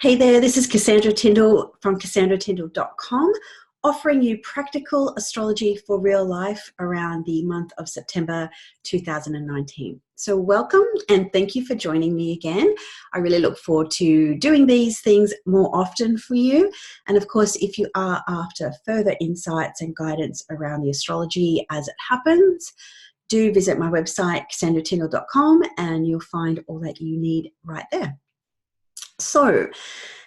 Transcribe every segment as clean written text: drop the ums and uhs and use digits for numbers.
Hey there, this is Cassandra Tyndall from cassandratyndall.com, offering you practical astrology for real life around the month of September 2019. So welcome and thank you for joining me again. I really look forward to doing these things more often for you. And of course, if you are after further insights and guidance around the astrology as it happens, do visit my website, cassandratyndall.com, and you'll find all that you need right there. So,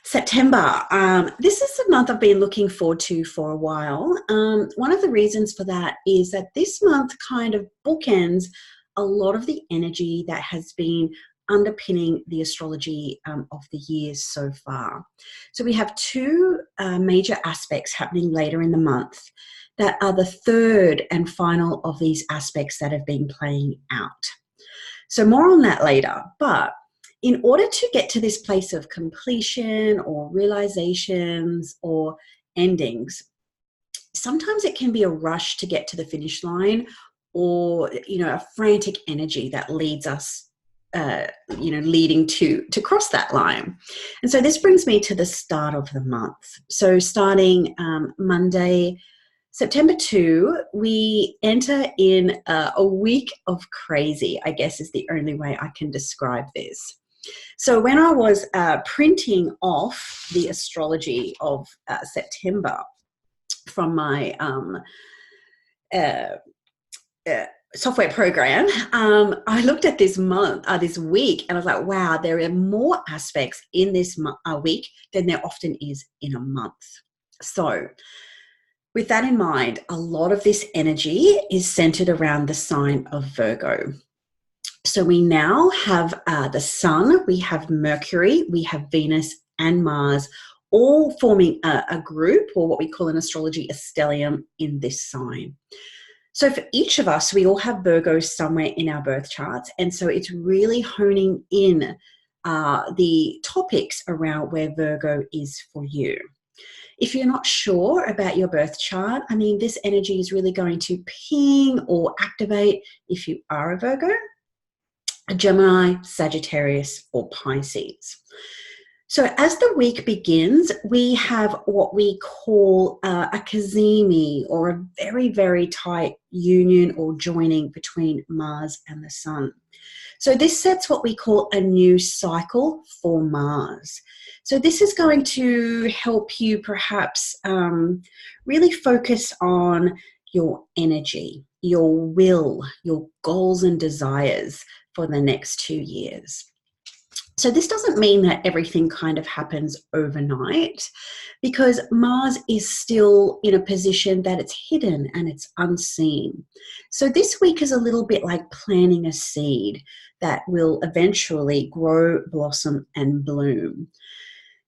September, this is a month I've been looking forward to for a while. One of the reasons for that is that this month kind of bookends a lot of the energy that has been underpinning the astrology of the years so far. So we have two major aspects happening later in the month that are the third and final of these aspects that have been playing out. So more on that later, but in order to get to this place of completion or realizations or endings, sometimes it can be a rush to get to the finish line, or a frantic energy that leads us leading to cross that line. And so this brings me to the start of the month. So starting Monday, September 2, we enter in a week of crazy, I guess is the only way I can describe this. So when I was printing off the astrology of September from my software program, I looked at this week, and I was like, wow, there are more aspects in this week than there often is in a month. So with that in mind, a lot of this energy is centered around the sign of Virgo. So we now have the Sun, we have Mercury, we have Venus and Mars, all forming a group, or what we call in astrology a stellium, in this sign. So for each of us, we all have Virgo somewhere in our birth charts, and so it's really honing in the topics around where Virgo is for you. If you're not sure about your birth chart, this energy is really going to ping or activate if you are a Virgo, a Gemini, Sagittarius, or Pisces. So as the week begins, we have what we call a cazimi, or a very, very tight union or joining between Mars and the Sun. So this sets what we call a new cycle for Mars. So this is going to help you perhaps really focus on your energy, your will, your goals and desires for the next 2 years. So this doesn't mean that everything kind of happens overnight, because Mars is still in a position that it's hidden and it's unseen. So this week is a little bit like planting a seed that will eventually grow, blossom, and bloom.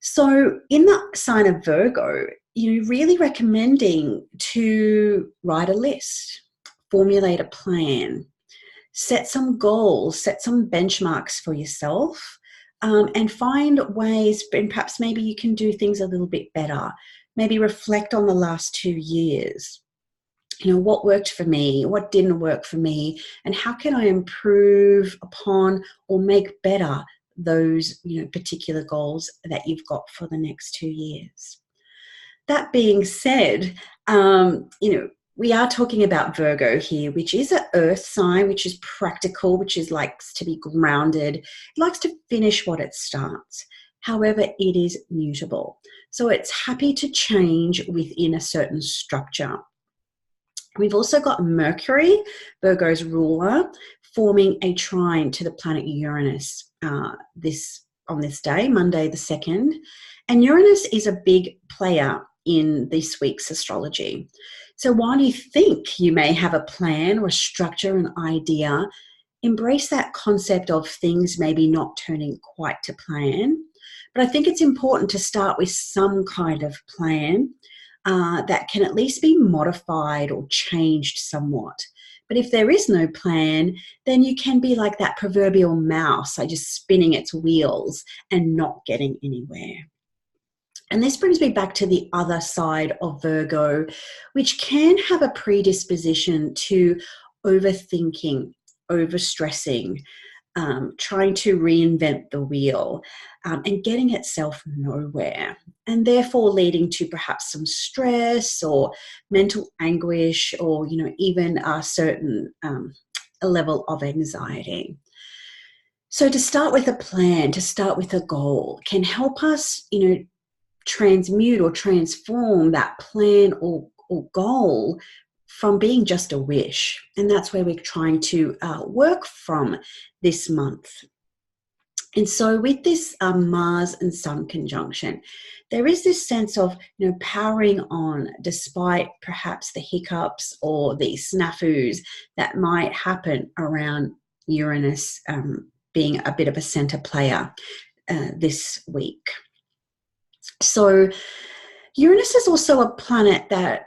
So in the sign of Virgo, really recommending to write a list, formulate a plan, set some goals, set some benchmarks for yourself, and find ways, and perhaps maybe you can do things a little bit better. Maybe reflect on the last 2 years. What worked for me, what didn't work for me, and how can I improve upon or make better those particular goals that you've got for the next 2 years. That being said, we are talking about Virgo here, which is an earth sign, which is practical, which likes to be grounded. It likes to finish what it starts. However, it is mutable. So it's happy to change within a certain structure. We've also got Mercury, Virgo's ruler, forming a trine to the planet Uranus on this day, Monday the 2nd. And Uranus is a big player in this week's astrology. So while you think you may have a plan or a structure, an idea, embrace that concept of things maybe not turning quite to plan. But I think it's important to start with some kind of plan that can at least be modified or changed somewhat. But if there is no plan, then you can be like that proverbial mouse, just spinning its wheels and not getting anywhere. And this brings me back to the other side of Virgo, which can have a predisposition to overthinking, overstressing, trying to reinvent the wheel, and getting itself nowhere, and therefore leading to perhaps some stress or mental anguish, or even a certain a level of anxiety. So to start with a plan, to start with a goal, can help us, transmute or transform that plan or goal from being just a wish. And that's where we're trying to work from this month. And so with this Mars and Sun conjunction, there is this sense of, powering on despite perhaps the hiccups or the snafus that might happen around Uranus being a bit of a center player this week. So Uranus is also a planet that,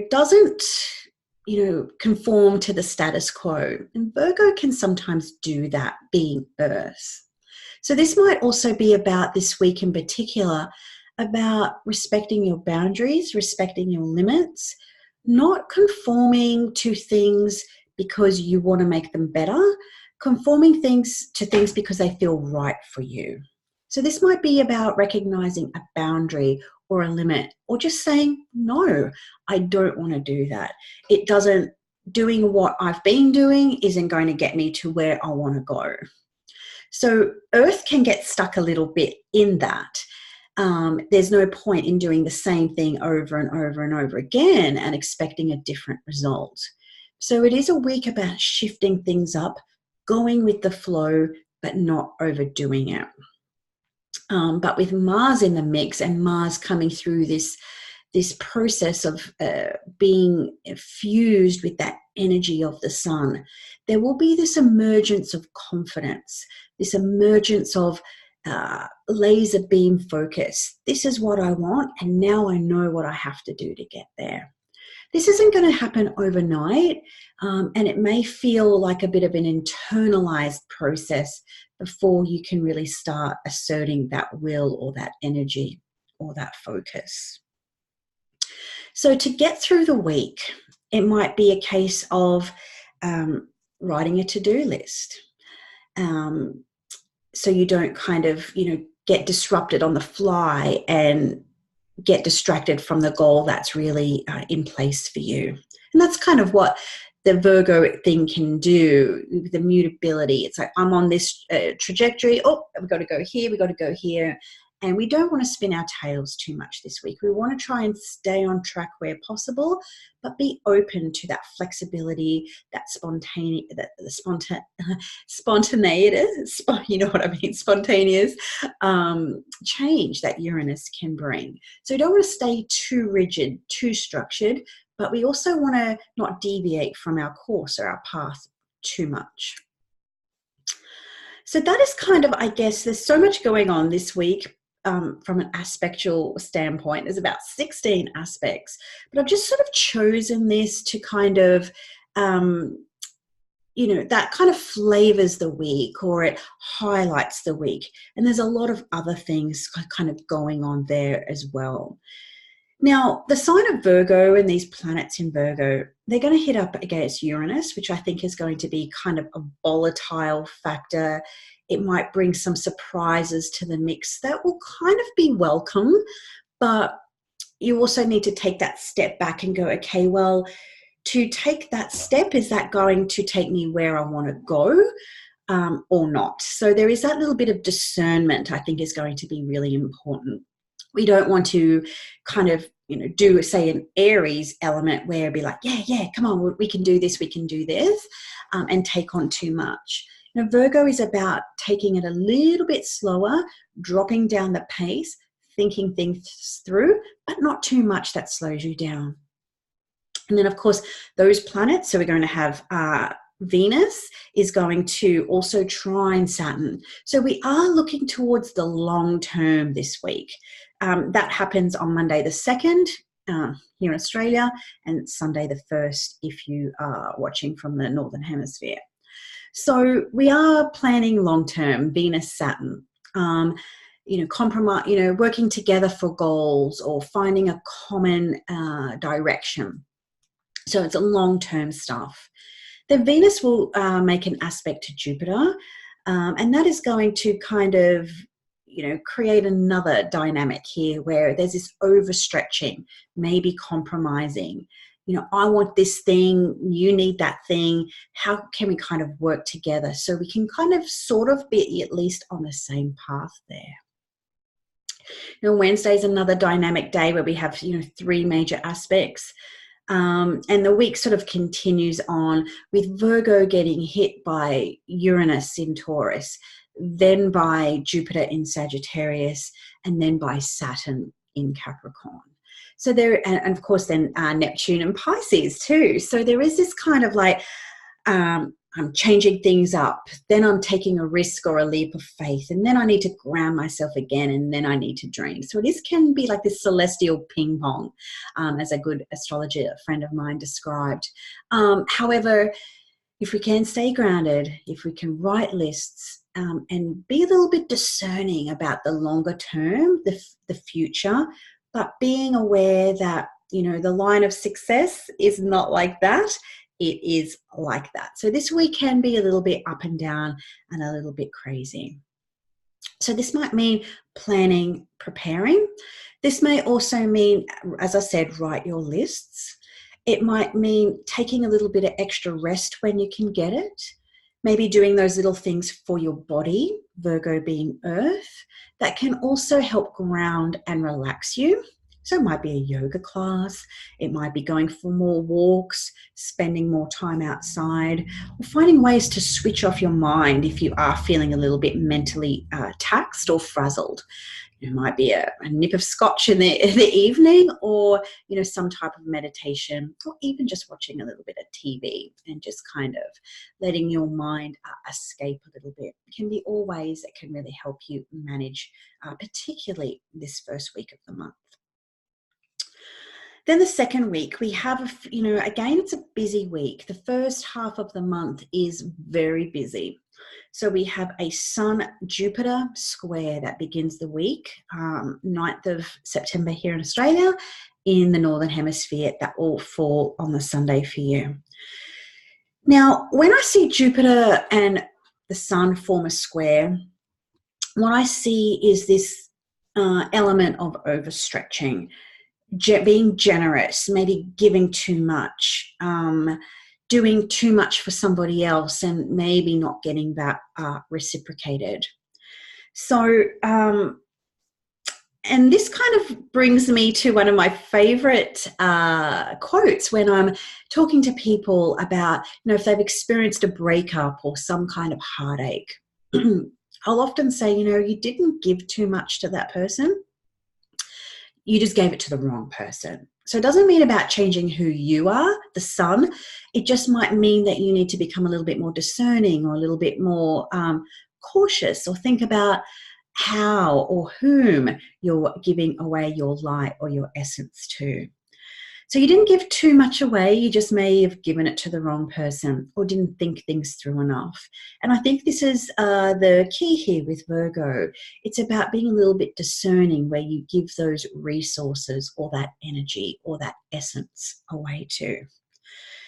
doesn't, conform to the status quo. And Virgo can sometimes do that, being Earth. So this might also be about, this week in particular, about respecting your boundaries, respecting your limits, not conforming to things because you want to make them better, conforming to things because they feel right for you. So this might be about recognizing a boundary or a limit, or just saying, no, I don't want to do that. Doing what I've been doing isn't going to get me to where I want to go. So Earth can get stuck a little bit in that. There's no point in doing the same thing over and over and over again and expecting a different result. So it is a week about shifting things up, going with the flow, but not overdoing it. But with Mars in the mix, and Mars coming through this process of being fused with that energy of the Sun, there will be this emergence of confidence, this emergence of laser beam focus. This is what I want, and now I know what I have to do to get there. This isn't going to happen overnight, and it may feel like a bit of an internalized process before you can really start asserting that will or that energy or that focus. So to get through the week, it might be a case of writing a to-do list. So you don't kind of, get disrupted on the fly and get distracted from the goal that's really in place for you. And that's kind of what the Virgo thing can do, the mutability. It's like, I'm on this trajectory. Oh, we've got to go here. We've got to go here. And we don't want to spin our tails too much this week. We want to try and stay on track where possible, but be open to that flexibility, that spontaneity, spontaneous change that Uranus can bring. So we don't want to stay too rigid, too structured, but we also want to not deviate from our course or our path too much. So that is kind of, I guess, there's so much going on this week. From an aspectual standpoint, there's about 16 aspects, but I've just sort of chosen this to kind of, that kind of flavors the week, or it highlights the week. And there's a lot of other things kind of going on there as well. Now, the sign of Virgo and these planets in Virgo, they're going to hit up against Uranus, which I think is going to be kind of a volatile factor. It might bring some surprises to the mix that will kind of be welcome, but you also need to take that step back and go, okay, well, to take that step, is that going to take me where I want to go or not? So there is that little bit of discernment, I think, is going to be really important. We don't want to kind of, do, say, an Aries element where it'd be like, yeah, come on, we can do this, and take on too much. Virgo is about taking it a little bit slower, dropping down the pace, thinking things through, but not too much that slows you down. And then, of course, those planets, so we're going to have Venus is going to also trine Saturn. So we are looking towards the long term this week. That happens on Monday the 2nd here in Australia, and Sunday the 1st if you are watching from the Northern Hemisphere. So we are planning long term, Venus, Saturn, compromise, working together for goals or finding a common direction. So it's a long term stuff. Then Venus will make an aspect to Jupiter. And that is going to kind of, create another dynamic here where there's this overstretching, maybe compromising. I want this thing, you need that thing. How can we kind of work together so we can kind of sort of be at least on the same path there? Wednesday is another dynamic day where we have, 3 major aspects. And the week sort of continues on with Virgo getting hit by Uranus in Taurus, then by Jupiter in Sagittarius, and then by Saturn in Capricorn. So there, and of course then Neptune and Pisces too. So there is this kind of like, I'm changing things up, then I'm taking a risk or a leap of faith, and then I need to ground myself again, and then I need to dream. So it can be like this celestial ping pong, as a good astrologer friend of mine described. However, if we can stay grounded, if we can write lists, and be a little bit discerning about the longer term, the future, but being aware that, the line of success is not like that. It is like that. So this week can be a little bit up and down and a little bit crazy. So this might mean planning, preparing. This may also mean, as I said, write your lists. It might mean taking a little bit of extra rest when you can get it. Maybe doing those little things for your body, Virgo being earth, that can also help ground and relax you. So it might be a yoga class, it might be going for more walks, spending more time outside, or finding ways to switch off your mind if you are feeling a little bit mentally taxed or frazzled. It might be a nip of scotch in the evening, or some type of meditation, or even just watching a little bit of TV and just kind of letting your mind escape a little bit. It can be all ways that can really help you manage, particularly this first week of the month. Then the second week, we have, again, it's a busy week. The first half of the month is very busy. So we have a Sun-Jupiter square that begins the week, 9th of September here in Australia, in the Northern Hemisphere. That will fall on the Sunday for you. Now, when I see Jupiter and the Sun form a square, what I see is this element of overstretching, being generous, maybe giving too much, doing too much for somebody else and maybe not getting that reciprocated. So, and this kind of brings me to one of my favorite quotes when I'm talking to people about, if they've experienced a breakup or some kind of heartache. I'll often say, you didn't give too much to that person. You just gave it to the wrong person. So it doesn't mean about changing who you are, the Sun. It just might mean that you need to become a little bit more discerning or a little bit more cautious, or think about how or whom you're giving away your light or your essence to. So you didn't give too much away, you just may have given it to the wrong person or didn't think things through enough. And I think this is the key here with Virgo. It's about being a little bit discerning where you give those resources or that energy or that essence away to.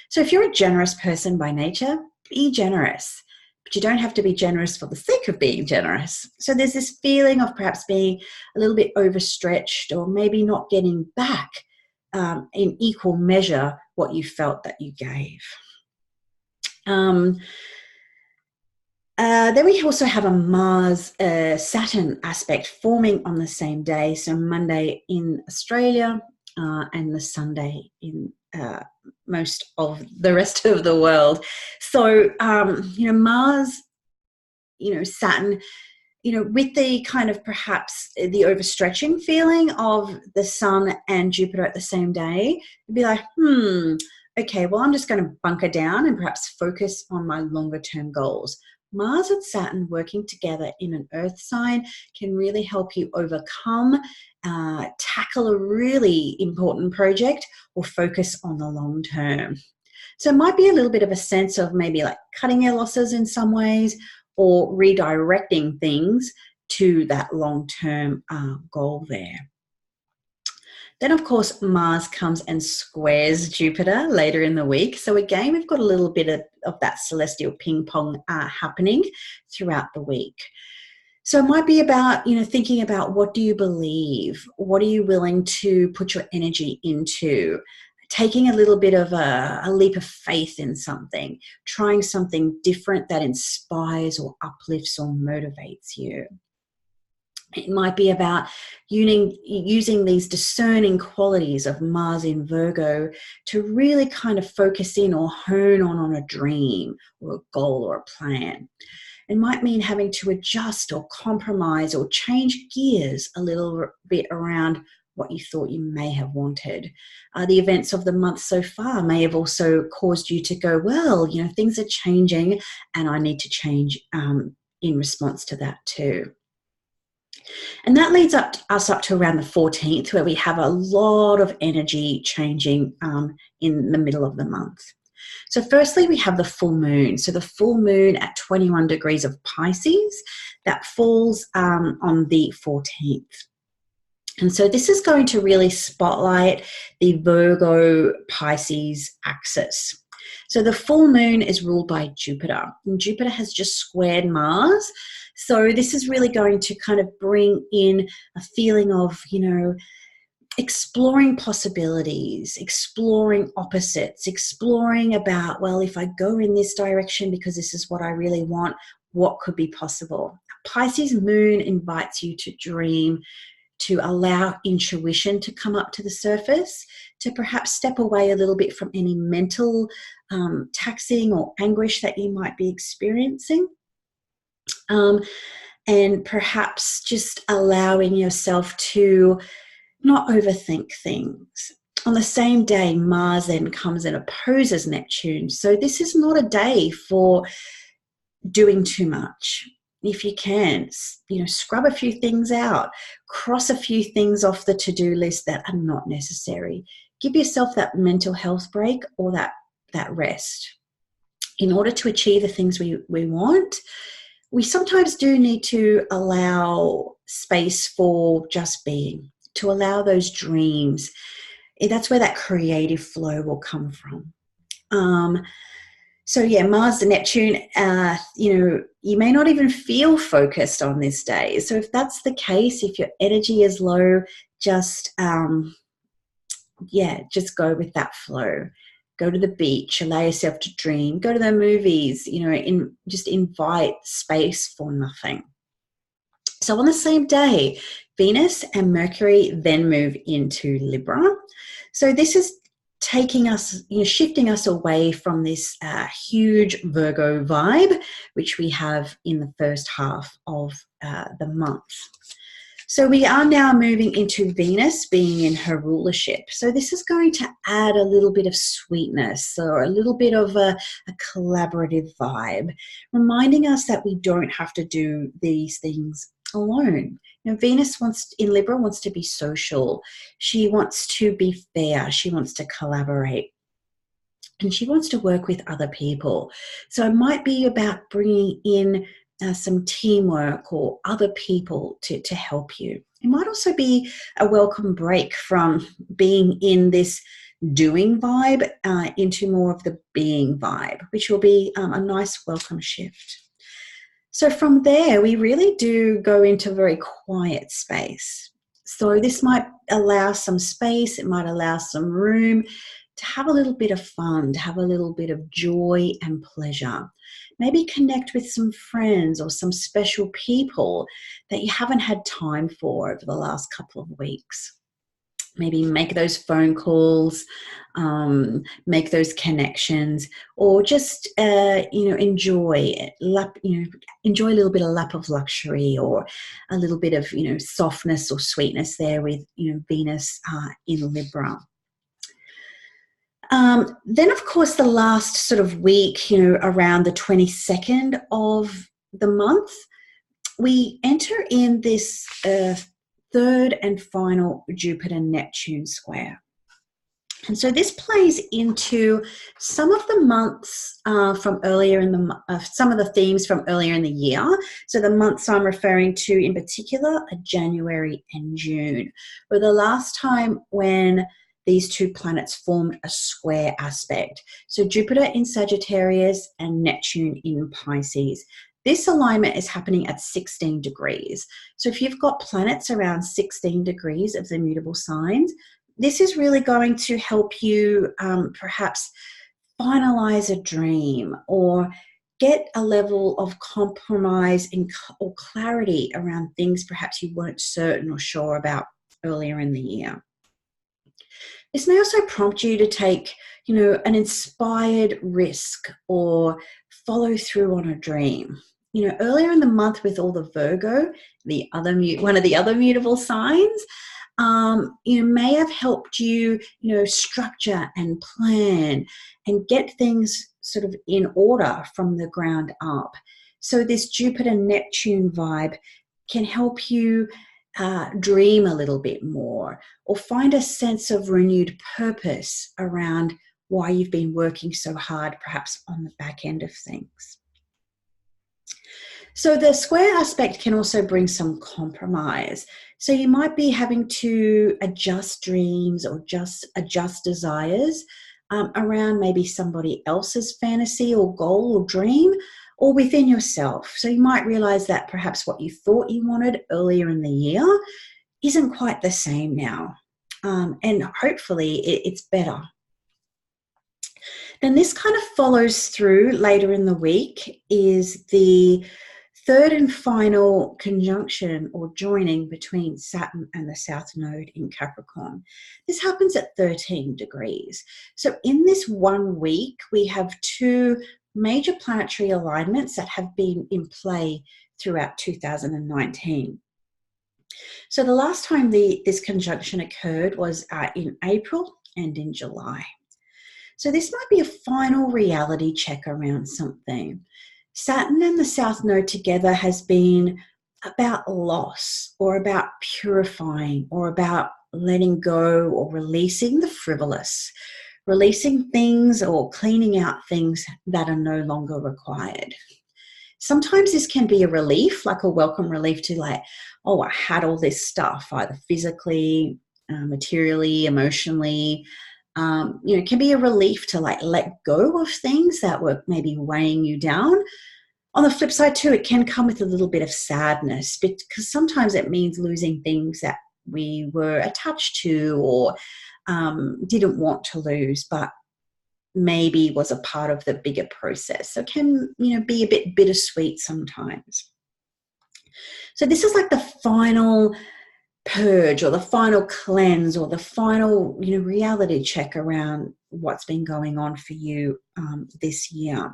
So if you're a generous person by nature, be generous. But you don't have to be generous for the sake of being generous. So there's this feeling of perhaps being a little bit overstretched, or maybe not getting back in equal measure what you felt that you gave. Then we also have a Mars-Saturn aspect forming on the same day. So Monday in Australia and the Sunday in most of the rest of the world. So, Mars, Saturn, with the kind of perhaps the overstretching feeling of the Sun and Jupiter at the same day, you'd be like, okay, well, I'm just going to bunker down and perhaps focus on my longer term goals. Mars and Saturn working together in an earth sign can really help you overcome, tackle a really important project, or focus on the long term. So it might be a little bit of a sense of maybe like cutting your losses in some ways, or redirecting things to that long-term goal there. Then, of course, Mars comes and squares Jupiter later in the week. So again, we've got a little bit of that celestial ping pong happening throughout the week. So it might be about, thinking about, what do you believe? What are you willing to put your energy into? Taking a little bit of a leap of faith in something, trying something different that inspires or uplifts or motivates you. It might be about using these discerning qualities of Mars in Virgo to really kind of focus in or hone on a dream or a goal or a plan. It might mean having to adjust or compromise or change gears a little bit around what you thought you may have wanted. The events of the month so far may have also caused you to go, well, things are changing and I need to change in response to that too. And that leads us up to around the 14th, where we have a lot of energy changing in the middle of the month. So firstly, we have the full moon. So the full moon at 21 degrees of Pisces, that falls on the 14th. And so this is going to really spotlight the Virgo-Pisces axis. So the full moon is ruled by Jupiter, and Jupiter has just squared Mars. So this is really going to kind of bring in a feeling of, exploring possibilities, exploring opposites, exploring about, well, if I go in this direction because this is what I really want, what could be possible? Pisces moon invites you to dream, to allow intuition to come up to the surface, to perhaps step away a little bit from any mental taxing or anguish that you might be experiencing. And perhaps just allowing yourself to not overthink things. On the same day, Mars then comes and opposes Neptune. So this is not a day for doing too much. If you can, scrub a few things out, cross a few things off the to-do list that are not necessary. Give yourself that mental health break or that rest. In order to achieve the things we want, we sometimes do need to allow space for just being, to allow those dreams. That's where that creative flow will come from. So yeah, Mars and Neptune, you may not even feel focused on this day. So if that's the case, if your energy is low, just go with that flow. Go to the beach, allow yourself to dream, go to the movies, just invite space for nothing. So on the same day, Venus and Mercury then move into Libra. So this is taking us, shifting us away from this huge Virgo vibe, which we have in the first half of the month. So we are now moving into Venus being in her rulership. So this is going to add a little bit of sweetness or a little bit of a collaborative vibe, reminding us that we don't have to do these things alone. Venus in Libra wants to be social. She wants to be fair. She wants to collaborate. And she wants to work with other people. So it might be about bringing in some teamwork or other people to help you. It might also be a welcome break from being in this doing vibe into more of the being vibe, which will be a nice welcome shift. So from there, we really do go into a very quiet space. So this might allow some space, it might allow some room to have a little bit of fun, to have a little bit of joy and pleasure. Maybe connect with some friends or some special people that you haven't had time for over the last couple of weeks. Maybe make those phone calls, make those connections, or just enjoy a little bit of lap of luxury or a little bit of softness or sweetness there with Venus in Libra. Then, of course, the last sort of week, around the 22nd of the month, we enter in this third and final Jupiter-Neptune square. And so this plays into some of the months from earlier in the some of the themes from earlier in the year. So the months I'm referring to in particular are January and June, were the last time when these two planets formed a square aspect. So Jupiter in Sagittarius and Neptune in Pisces. This alignment is happening at 16 degrees. So if you've got planets around 16 degrees of the mutable signs, this is really going to help you perhaps finalize a dream or get a level of compromise or clarity around things perhaps you weren't certain or sure about earlier in the year. This may also prompt you to take, an inspired risk or follow through on a dream. Earlier in the month with all the Virgo, one of the other mutable signs, may have helped you, structure and plan and get things sort of in order from the ground up. So this Jupiter-Neptune vibe can help you dream a little bit more or find a sense of renewed purpose around why you've been working so hard, perhaps on the back end of things. So the square aspect can also bring some compromise. So you might be having to adjust dreams or just adjust desires around maybe somebody else's fantasy or goal or dream, or within yourself. So you might realize that perhaps what you thought you wanted earlier in the year isn't quite the same now. And hopefully it's better. Then this kind of follows through later in the week is the third and final conjunction or joining between Saturn and the South Node in Capricorn. This happens at 13 degrees. So in this 1 week, we have two major planetary alignments that have been in play throughout 2019. So the last time this conjunction occurred was in April and in July. So this might be a final reality check around something. Saturn and the South Node together has been about loss or about purifying or about letting go or releasing the frivolous, releasing things or cleaning out things that are no longer required. Sometimes this can be a relief, like a welcome relief to I had all this stuff, either physically, materially, emotionally. It can be a relief to let go of things that were maybe weighing you down. On the flip side too, it can come with a little bit of sadness because sometimes it means losing things that we were attached to or didn't want to lose, but maybe was a part of the bigger process. So it can, be a bit bittersweet sometimes. So this is like the final purge or the final cleanse or the final, reality check around what's been going on for you this year.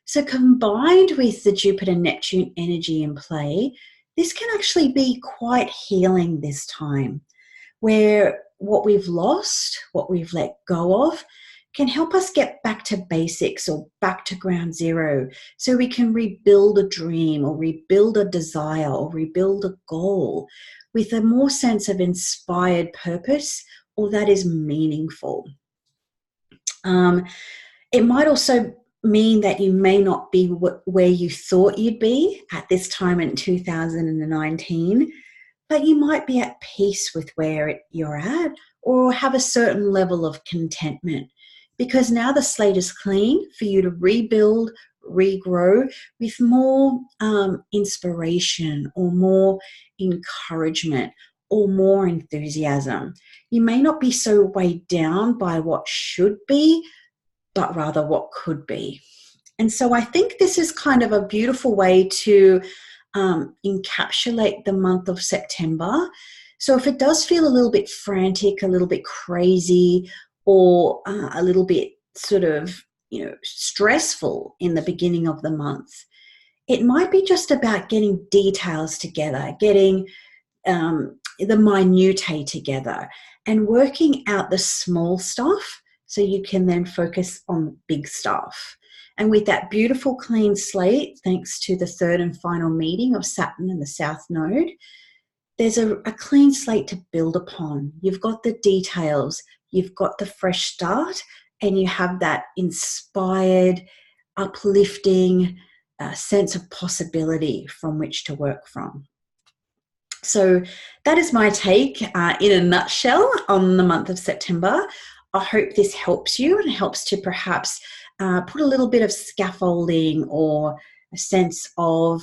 So combined with the Jupiter-Neptune energy in play, this can actually be quite healing this time, where what we've lost, what we've let go of, can help us get back to basics or back to ground zero so we can rebuild a dream or rebuild a desire or rebuild a goal with a more sense of inspired purpose or that is meaningful. It might also mean that you may not be where you thought you'd be at this time in 2019, but you might be at peace with where you're at or have a certain level of contentment because now the slate is clean for you to rebuild, regrow with more inspiration or more encouragement or more enthusiasm. You may not be so weighed down by what should be, but rather what could be. And so I think this is kind of a beautiful way to encapsulate the month of September. So if it does feel a little bit frantic, a little bit crazy, or a little bit sort of, stressful in the beginning of the month, it might be just about getting details together, getting the minutiae together and working out the small stuff so you can then focus on big stuff. And with that beautiful clean slate, thanks to the third and final meeting of Saturn and the South Node, there's a clean slate to build upon. You've got the details, you've got the fresh start, and you have that inspired, uplifting sense of possibility from which to work from. So that is my take in a nutshell on the month of September. I hope this helps you and helps to perhaps put a little bit of scaffolding or a sense of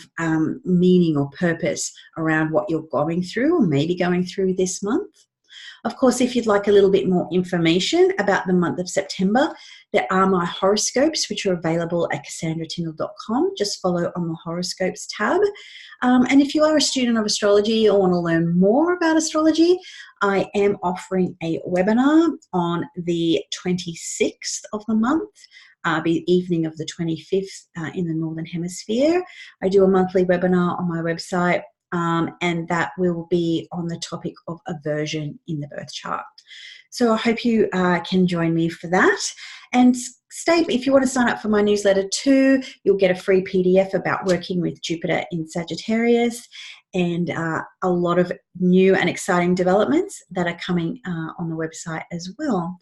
meaning or purpose around what you're going through or maybe going through this month. Of course, if you'd like a little bit more information about the month of September, there are my horoscopes, which are available at cassandratyndall.com. Just follow on the horoscopes tab. And if you are a student of astrology or want to learn more about astrology, I am offering a webinar on the 26th of the month, the evening of the 25th in the Northern Hemisphere. I do a monthly webinar on my website, and that will be on the topic of aversion in the birth chart. So I hope you can join me for that. And if you want to sign up for my newsletter too, you'll get a free PDF about working with Jupiter in Sagittarius, and a lot of new and exciting developments that are coming on the website as well.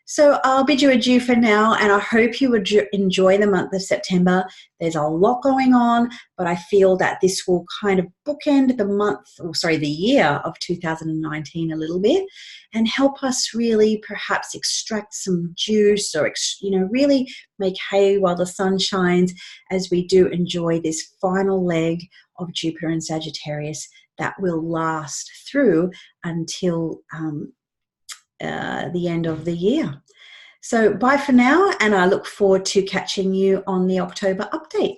So I'll bid you adieu for now, and I hope you would enjoy the month of September. There's a lot going on, but I feel that this will kind of bookend the year of 2019 a little bit, and help us really perhaps extract some juice or, really make hay while the sun shines as we do enjoy this final leg of Jupiter and Sagittarius that will last through until the end of the year. So bye for now, and I look forward to catching you on the October update.